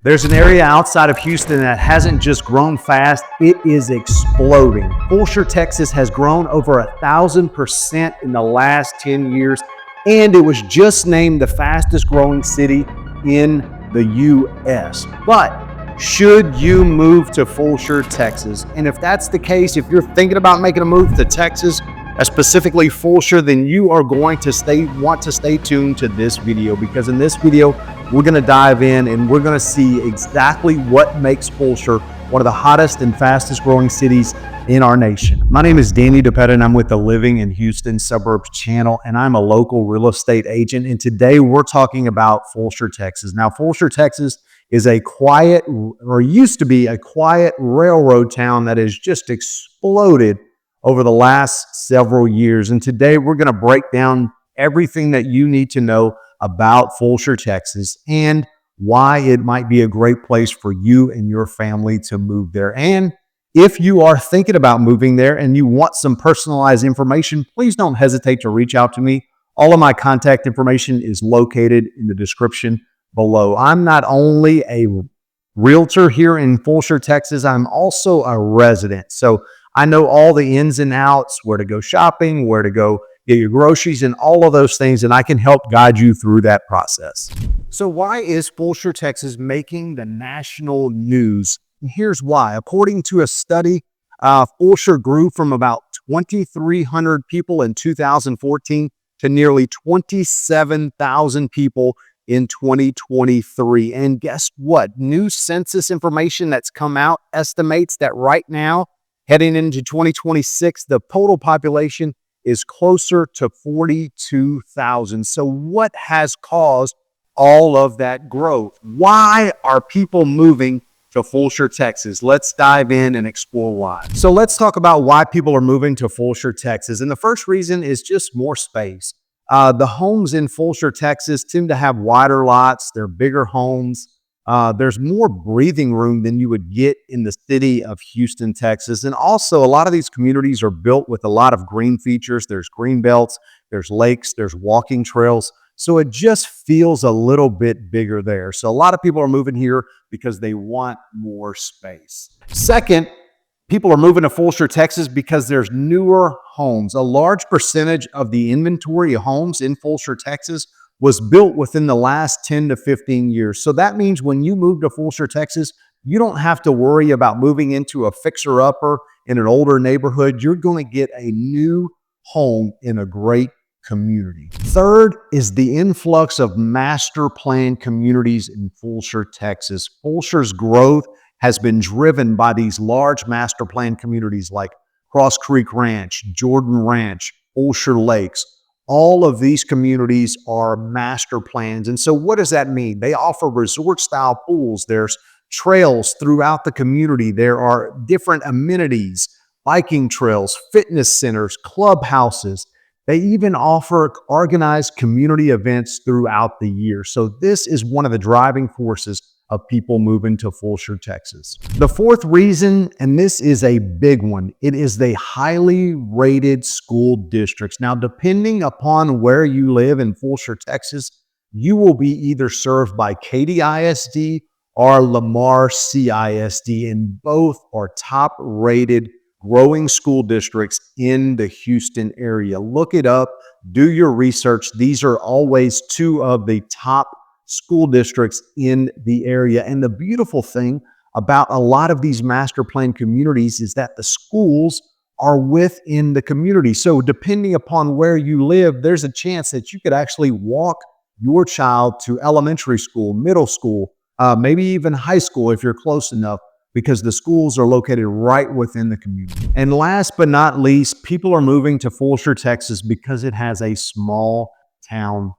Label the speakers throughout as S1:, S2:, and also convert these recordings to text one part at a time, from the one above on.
S1: There's an area outside of Houston that hasn't just grown fast, it is exploding. Fulshear, Texas has grown over 1,000% in the last 10 years, and it was just named the fastest growing city in the U.S. But should you move to Fulshear, Texas? And if that's the case, if you're thinking about making a move to Texas, specifically Fulshear, then you are going to want to stay tuned to this video, because in this video, we're going to dive in and we're going to see exactly what makes Fulshear one of the hottest and fastest growing cities in our nation. My name is Danny DePetta, and I'm with the Living in Houston Suburbs channel, and I'm a local real estate agent. And today we're talking about Fulshear, Texas. Now, Fulshear, Texas is a quiet, or used to be a quiet railroad town that has just exploded over the last several years. And today we're going to break down everything that you need to know about Fulshear, Texas, and why it might be a great place for you and your family to move there. And if you are thinking about moving there and you want some personalized information, please don't hesitate to reach out to me. All of my contact information is located in the description below. I'm not only a realtor here in Fulshear, Texas, I'm also a resident. So I know all the ins and outs, where to go shopping, where to go get your groceries, and all of those things, and I can help guide you through that process. So why is Fulshear, Texas making the national news? And here's why. According to a study, Fulshear grew from about 2,300 people in 2014 to nearly 27,000 people in 2023. And guess what? New census information that's come out estimates that right now, heading into 2026, the total population is closer to 42,000. So what has caused all of that growth? Why are people moving to Fulshear, Texas? Let's dive in and explore why. So let's talk about why people are moving to Fulshear, Texas. And the first reason is just more space. The homes in Fulshear, Texas tend to have wider lots. They're bigger homes. There's more breathing room than you would get in the city of Houston, Texas. And also, a lot of these communities are built with a lot of green features. There's green belts, there's lakes, there's walking trails. So it just feels a little bit bigger there. So a lot of people are moving here because they want more space. Second, people are moving to Fulshear, Texas because there's newer homes. A large percentage of the inventory of homes in Fulshear, Texas was built within the last 10 to 15 years. So that means when you move to Fulshear, Texas, you don't have to worry about moving into a fixer-upper in an older neighborhood. You're going to get a new home in a great community. Third is the influx of master plan communities in Fulshear, Texas. Fulshear's growth has been driven by these large master plan communities like Cross Creek Ranch, Jordan Ranch, Fulshear Lakes. All of these communities are master plans. And so what does that mean? They offer resort-style pools. There's trails throughout the community. There are different amenities, biking trails, fitness centers, clubhouses. They even offer organized community events throughout the year. So this is one of the driving forces of people moving to Fulshear, Texas. The fourth reason, and this is a big one, it is the highly rated school districts. Now, depending upon where you live in Fulshear, Texas, you will be either served by Katy ISD or Lamar CISD, and both are top rated growing school districts in the Houston area. Look it up, do your research. These are always two of the top school districts in the area. And the beautiful thing about a lot of these master plan communities is that the schools are within the community. So depending upon where you live, there's a chance that you could actually walk your child to elementary school, middle school, maybe even high school if you're close enough, because the schools are located right within the community. And last but not least, people are moving to Fulshear, Texas because it has a small town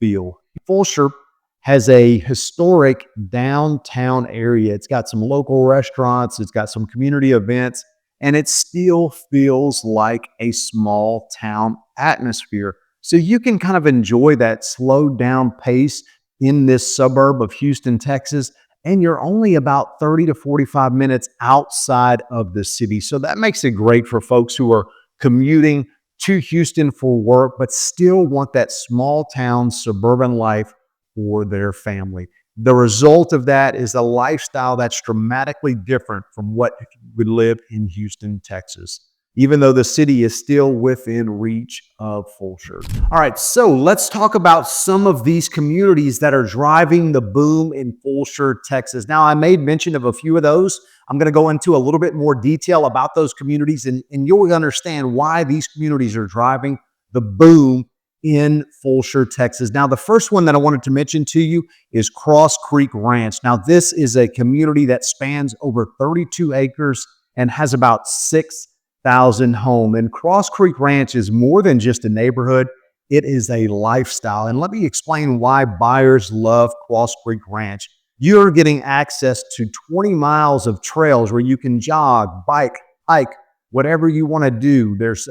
S1: feel. Fulshear has a historic downtown area. It's got some local restaurants, it's got some community events, and it still feels like a small town atmosphere. So you can kind of enjoy that slowed down pace in this suburb of Houston, Texas, and you're only about 30 to 45 minutes outside of the city. So that makes it great for folks who are commuting to Houston for work, but still want that small town suburban life for their family. The result of that is a lifestyle that's dramatically different from what you would live in Houston, Texas, even though the city is still within reach of Fulshear. All right, so let's talk about some of these communities that are driving the boom in Fulshear, Texas. Now, I made mention of a few of those. I'm going to go into a little bit more detail about those communities, and you'll understand why these communities are driving the boom in Fulshear, Texas. Now, the first one that I wanted to mention to you is Cross Creek Ranch. Now, this is a community that spans over 32 acres and has about 6,000 homes. And Cross Creek Ranch is more than just a neighborhood, it is a lifestyle. And let me explain why buyers love Cross Creek Ranch. You're getting access to 20 miles of trails where you can jog, bike, hike, whatever you want to do. There's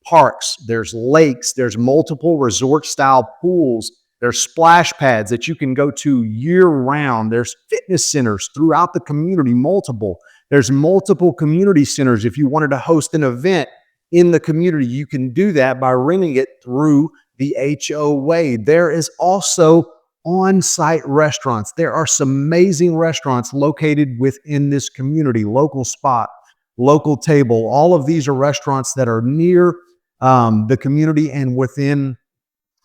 S1: parks, there's lakes, there's multiple resort style pools, there's splash pads that you can go to year round. There's fitness centers throughout the community, multiple. There's multiple community centers. If you wanted to host an event in the community, you can do that by renting it through the HOA. There is also on-site restaurants. There are some amazing restaurants located within this community, local spot, local table. All of these are restaurants that are near the community and within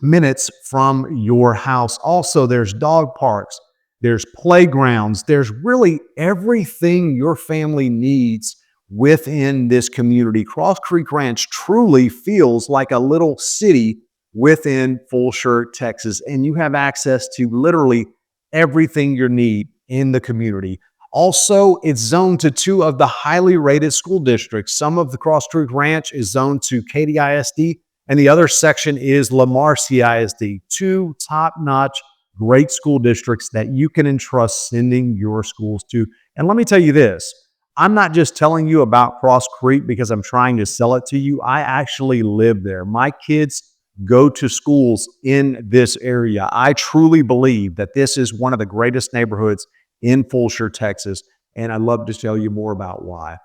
S1: minutes from your house. Also, there's dog parks, there's playgrounds, there's really everything your family needs within this community. Cross Creek Ranch truly feels like a little city within Fulshear, Texas, and you have access to literally everything you need in the community. Also, it's zoned to two of the highly rated school districts. Some of the Cross Creek Ranch is zoned to Katy ISD, and the other section is Lamar CISD. Two top-notch, great school districts that you can entrust sending your schools to. And let me tell you this, I'm not just telling you about Cross Creek because I'm trying to sell it to you. I actually live there. My kids go to schools in this area. I truly believe that this is one of the greatest neighborhoods in Fulshear, Texas, and I'd love to tell you more about why.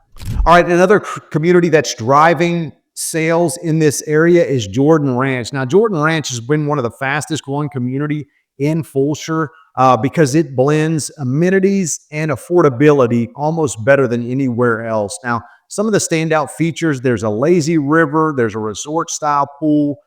S1: All right, another community that's driving sales in this area is Jordan Ranch. Now, Jordan Ranch has been one of the fastest growing community in Fulshear because it blends amenities and affordability almost better than anywhere else. Now, some of the standout features, there's a lazy river, there's a resort style pool,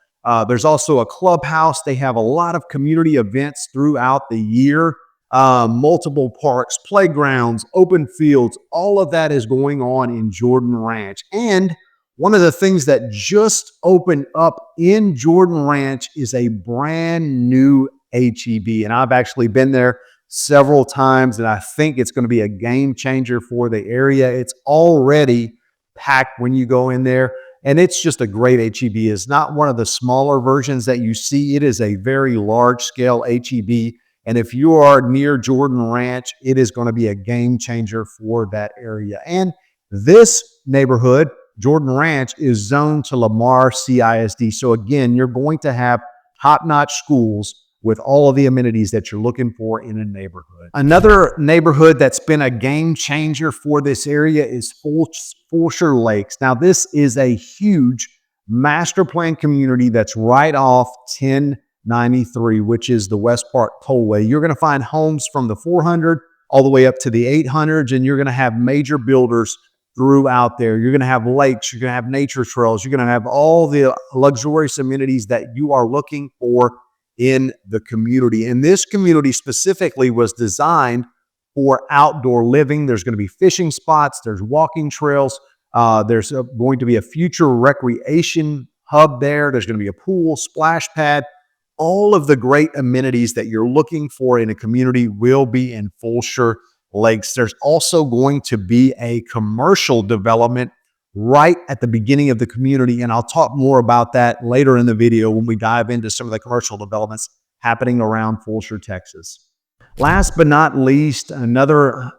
S1: there's also a clubhouse. They have a lot of community events throughout the year. Multiple parks, playgrounds, open fields, all of that is going on in Jordan Ranch. And one of the things that just opened up in Jordan Ranch is a brand new HEB. And I've actually been there several times, and I think it's going to be a game changer for the area. It's already packed when you go in there, and it's just a great HEB. It's not one of the smaller versions that you see. It is a very large scale HEB. And if you are near Jordan Ranch, it is going to be a game changer for that area. And this neighborhood, Jordan Ranch, is zoned to Lamar CISD. So again, you're going to have top-notch schools with all of the amenities that you're looking for in a neighborhood. Another neighborhood that's been a game changer for this area is Fulshear Lakes. Now, this is a huge master plan community that's right off 1093, which is the West Park Tollway. You're going to find homes from the 400 all the way up to the 800s, and you're going to have major builders throughout there. You're going to have lakes, you're going to have nature trails, you're going to have all the luxurious amenities that you are looking for in the community. And this community specifically was designed for outdoor living. There's going to be fishing spots, there's walking trails, there's going to be a future recreation hub there. There's going to be a pool, splash pad. All of the great amenities that you're looking for in a community will be in Fulshear Lakes. There's also going to be a commercial development right at the beginning of the community, and I'll talk more about that later in the video when we dive into some of the commercial developments happening around Fulshear, Texas. Last but not least, another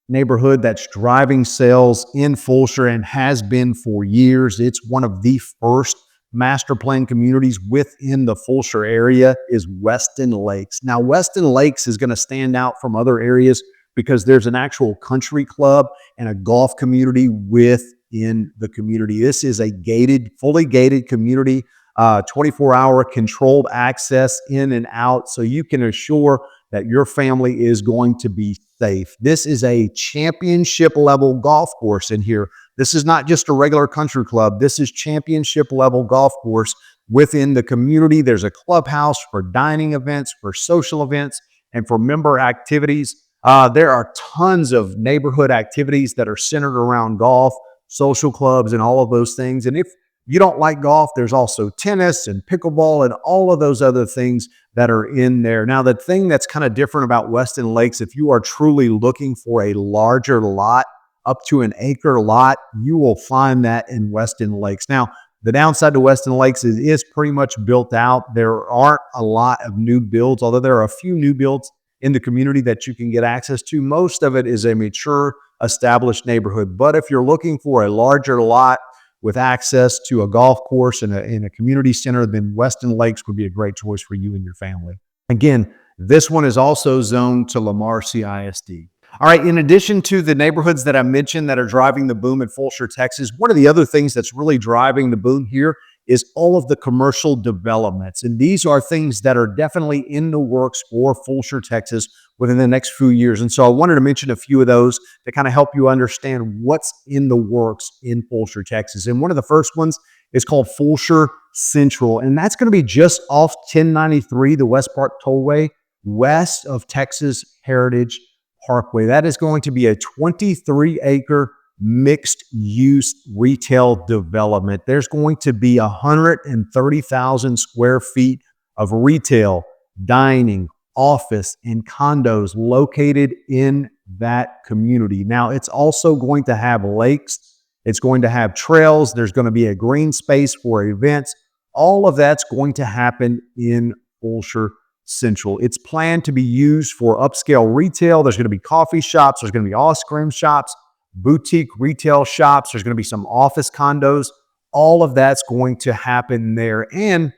S1: neighborhood that's driving sales in Fulshear and has been for years. It's one of the first master plan communities within the Fulshear area is Weston Lakes. Now, Weston Lakes is going to stand out from other areas because there's an actual country club and a golf community within the community. This is a gated, fully gated community, 24-hour controlled access in and out, so you can assure that your family is going to be safe. This is a championship level golf course in here. This is not just a regular country club. This is championship level golf course within the community. There's a clubhouse for dining events, for social events, and for member activities. There are tons of neighborhood activities that are centered around golf, social clubs, and all of those things. And if you don't like golf, there's also tennis and pickleball and all of those other things that are in there. Now, the thing that's kind of different about Weston Lakes, if you are truly looking for a larger lot, up to an acre lot, you will find that in Weston Lakes. Now, the downside to Weston Lakes is pretty much built out. There aren't a lot of new builds, although there are a few new builds in the community that you can get access to. Most of it is a mature, established neighborhood. But if you're looking for a larger lot with access to a golf course and a community center, then Weston Lakes would be a great choice for you and your family. Again, this one is also zoned to Lamar CISD. All right, in addition to the neighborhoods that I mentioned that are driving the boom in Fulshear, Texas, one of the other things that's really driving the boom here is all of the commercial developments. And these are things that are definitely in the works for Fulshear, Texas within the next few years. And so I wanted to mention a few of those to kind of help you understand what's in the works in Fulshear, Texas. And one of the first ones is called Fulshear Central. And that's going to be just off 1093, the West Park Tollway, west of Texas Heritage Parkway. That is going to be a 23-acre mixed-use retail development. There's going to be 130,000 square feet of retail, dining, office, and condos located in that community. Now, it's also going to have lakes. It's going to have trails. There's going to be a green space for events. All of that's going to happen in Fulshear Central. It's planned to be used for upscale retail. There's going to be coffee shops. There's going to be ice cream shops, boutique retail shops. There's going to be some office condos. All of that's going to happen there. And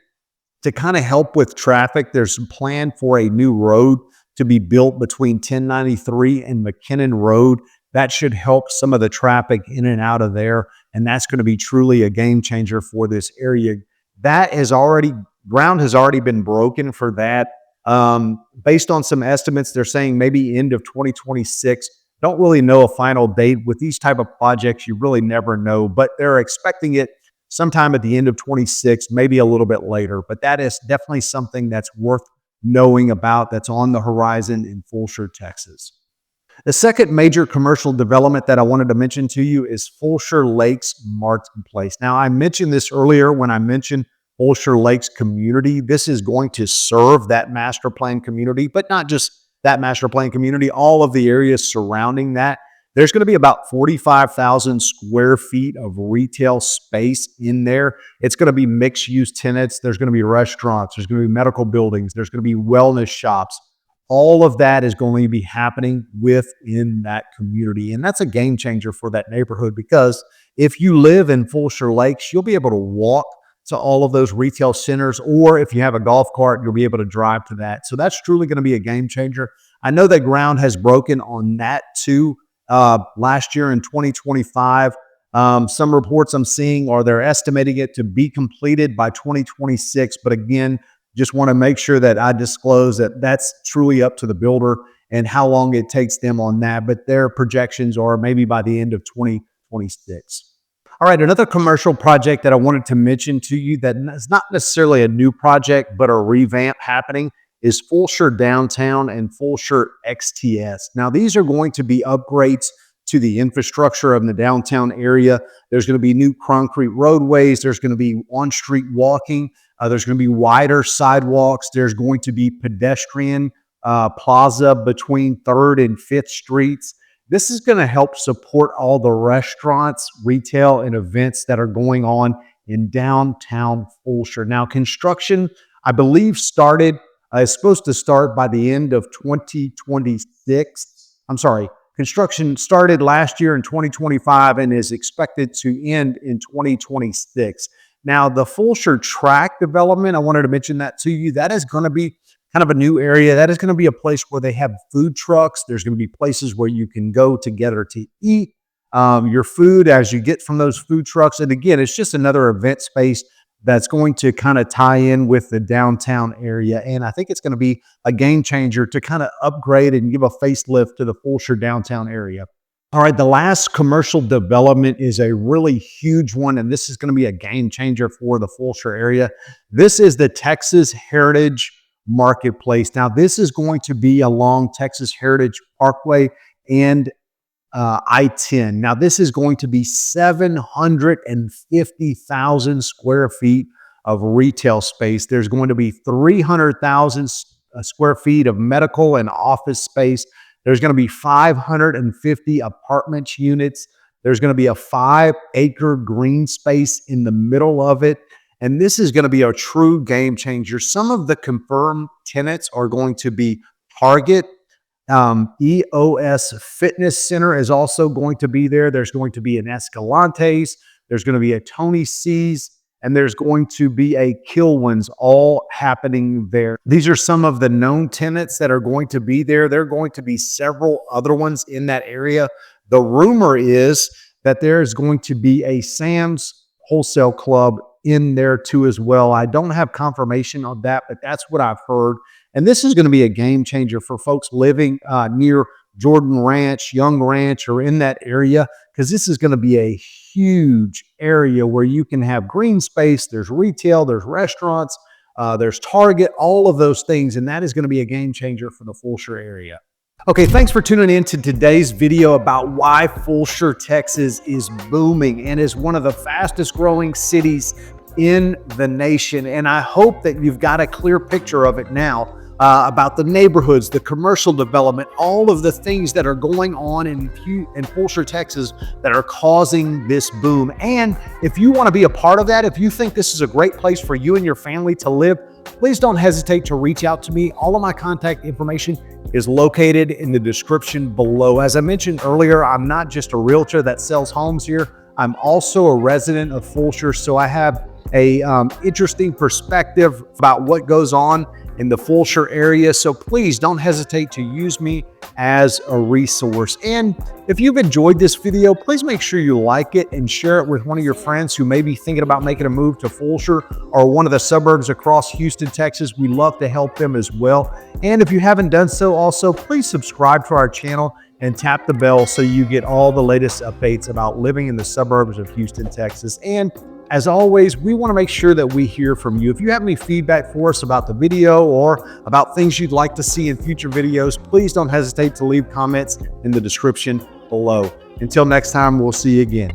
S1: to kind of help with traffic, there's some plan for a new road to be built between 1093 and McKinnon Road. That should help some of the traffic in and out of there. And that's going to be truly a game changer for this area. Ground has already been broken for that. Based on some estimates, they're saying maybe end of 2026. Don't really know a final date. With these type of projects, you really never know, but they're expecting it sometime at the end of 26, maybe a little bit later. But that is definitely something that's worth knowing about, that's on the horizon in Fulshear, Texas. The second major commercial development that I wanted to mention to you is Fulshear Lakes Marketplace. Now, I mentioned this earlier when I mentioned Fulshear Lakes community. This is going to serve that master plan community, but not just that master plan community, all of the areas surrounding that. There's going to be about 45,000 square feet of retail space in there. It's going to be mixed use tenants. There's going to be restaurants. There's going to be medical buildings. There's going to be wellness shops. All of that is going to be happening within that community. And that's a game changer for that neighborhood, because if you live in Fulshear Lakes, you'll be able to walk to all of those retail centers, or if you have a golf cart, you'll be able to drive to that. So that's truly going to be a game changer. I know that ground has broken on that too last year in 2025. Some reports I'm seeing are they're estimating it to be completed by 2026. But again, just want to make sure that I disclose that that's truly up to the builder and how long it takes them on that. But their projections are maybe by the end of 2026. All right, another commercial project that I wanted to mention to you that is not necessarily a new project, but a revamp happening is Fulshear Downtown and Fulshear XTS. Now, these are going to be upgrades to the infrastructure of the downtown area. There's going to be new concrete roadways. There's going to be on-street walking. There's going to be wider sidewalks. There's going to be pedestrian plaza between 3rd and 5th Streets. This is going to help support all the restaurants, retail, and events that are going on in downtown Fulshear. Now, construction, I believe, is supposed to start by the end of 2026. I'm sorry, construction started last year in 2025 and is expected to end in 2026. Now, the Fulshear track development, I wanted to mention that to you. That is going to be kind of a new area. That is going to be a place where they have food trucks. There's going to be places where you can go together to eat your food as you get from those food trucks. And again, it's just another event space that's going to kind of tie in with the downtown area. And I think it's going to be a game changer to kind of upgrade and give a facelift to the Fulshear downtown area. All right, the last commercial development is a really huge one, and this is going to be a game changer for the Fulshear area. This is the Texas Heritage Marketplace. Now, this is going to be along Texas Heritage Parkway and I-10. Now, this is going to be 750,000 square feet of retail space. There's going to be 300,000 square feet of medical and office space. There's going to be 550 apartment units. There's going to be a 5-acre green space in the middle of it. And this is going to be a true game changer. Some of the confirmed tenants are going to be Target. EOS Fitness Center is also going to be there. There's going to be an Escalante's. There's going to be a Tony C's. And there's going to be a Kilwins, all happening there. These are some of the known tenants that are going to be there. There are going to be several other ones in that area. The rumor is that there's going to be a Sam's Wholesale Club in there too as well. I don't have confirmation on that, but that's what I've heard. And this is going to be a game changer for folks living near Jordan Ranch, Young Ranch, or in that area, because this is going to be a huge area where you can have green space. There's retail, there's restaurants, there's Target, all of those things. And that is going to be a game changer for the Fulshear area. Okay, thanks for tuning in to today's video about why Fulshear, Texas is booming and is one of the fastest growing cities in the nation. And I hope that you've got a clear picture of it now. About the neighborhoods, the commercial development, all of the things that are going on in Fulshear, Texas that are causing this boom. And if you want to be a part of that, if you think this is a great place for you and your family to live, please don't hesitate to reach out to me. All of my contact information is located in the description below. As I mentioned earlier, I'm not just a realtor that sells homes here. I'm also a resident of Fulshear, so I have a interesting perspective about what goes on in the Fulshear area. So please don't hesitate to use me as a resource. And if you've enjoyed this video, please make sure you like it and share it with one of your friends who may be thinking about making a move to Fulshear or one of the suburbs across Houston, Texas. We love to help them as well. And if you haven't done so also, please subscribe to our channel and tap the bell so you get all the latest updates about living in the suburbs of Houston, Texas. And as always, we want to make sure that we hear from you. If you have any feedback for us about the video or about things you'd like to see in future videos, please don't hesitate to leave comments in the description below. Until next time, we'll see you again.